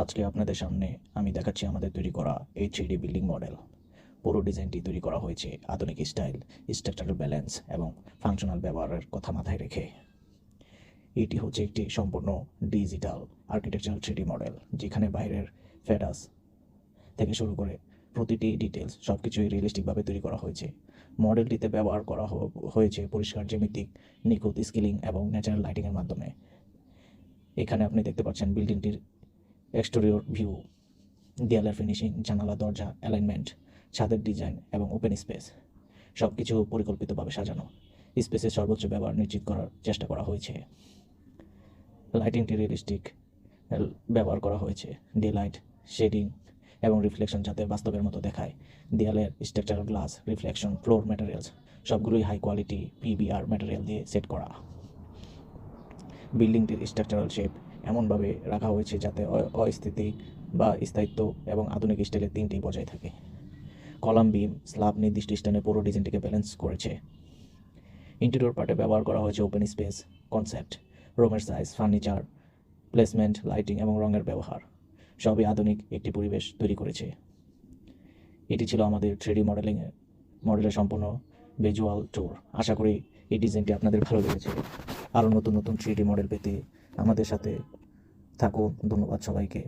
আজকে আপনাদের সামনে আমি দেখাচ্ছি আমাদের তৈরি করা এই 3D বিল্ডিং মডেল। পুরো ডিজাইনটি তৈরি করা হয়েছে আধুনিক স্টাইল, স্ট্রাকচারাল ব্যালেন্স এবং ফাংশনাল ব্যবহারের কথা মাথায় রেখে। এটি হচ্ছে একটি সম্পূর্ণ ডিজিটাল আর্কিটেকচারাল 3D মডেল, যেখানে বাইরের ফেডাস থেকে শুরু করে প্রতিটি ডিটেলস সব কিছুই রিয়েলিস্টিকভাবে তৈরি করা হয়েছে। মডেলটিতে ব্যবহার করা হয়েছে পরিষ্কার জ্যামিতিক, নিখুঁত স্কেলিং এবং ন্যাচারাল লাইটিংয়ের মাধ্যমে। এখানে আপনি দেখতে পাচ্ছেন বিল্ডিংটির এক্সটেরিয়র ভিউ, দেয়ালের ফিনিশিং, জানালা, দরজা, অ্যালাইনমেন্ট, ছাদের ডিজাইন এবং ওপেন স্পেস সব কিছু পরিকল্পিতভাবে সাজানো। স্পেসের সর্বোচ্চ ব্যবহার নিশ্চিত করার চেষ্টা করা হয়েছে। লাইটিংটি রিয়েলিস্টিক ব্যবহার করা হয়েছে, ডে লাইট, শেডিং এবং রিফ্লেকশন যাতে বাস্তবের মতো দেখায়। দেয়ালের structural glass, reflection, floor materials সবগুলোই হাই কোয়ালিটি পিবিআর ম্যাটেরিয়াল দিয়ে সেট করা। বিল্ডিংটির স্ট্রাকচারাল শেপ এমনভাবে রাখা হয়েছে যাতে অস্থিতি বা স্থায়িত্ব এবং আধুনিক স্টাইলের তিনটি বজায় থাকে। কলাম, বিম, স্ল্যাব নির্দিষ্ট স্থানে পুরো ডিজাইনটিকে ব্যালেন্স করেছে। ইন্টেরিয়র পার্টে ব্যবহার করা হয়েছে ওপেন স্পেস কনসেপ্ট, রুমের সাইজ, ফার্নিচার প্লেসমেন্ট, লাইটিং এবং রঙের ব্যবহার সবই আধুনিক একটি পরিবেশ তৈরি করেছে। এটি ছিল আমাদের 3D মডেলের সম্পূর্ণ ভিজুয়াল ট্যুর। আশা করি এই ডিজাইনটি আপনাদের ভালো লেগেছে। আরও নতুন নতুন 3D মডেল পেতে আমাদের সাথে থাকুন। ধন্যবাদ সবাইকে।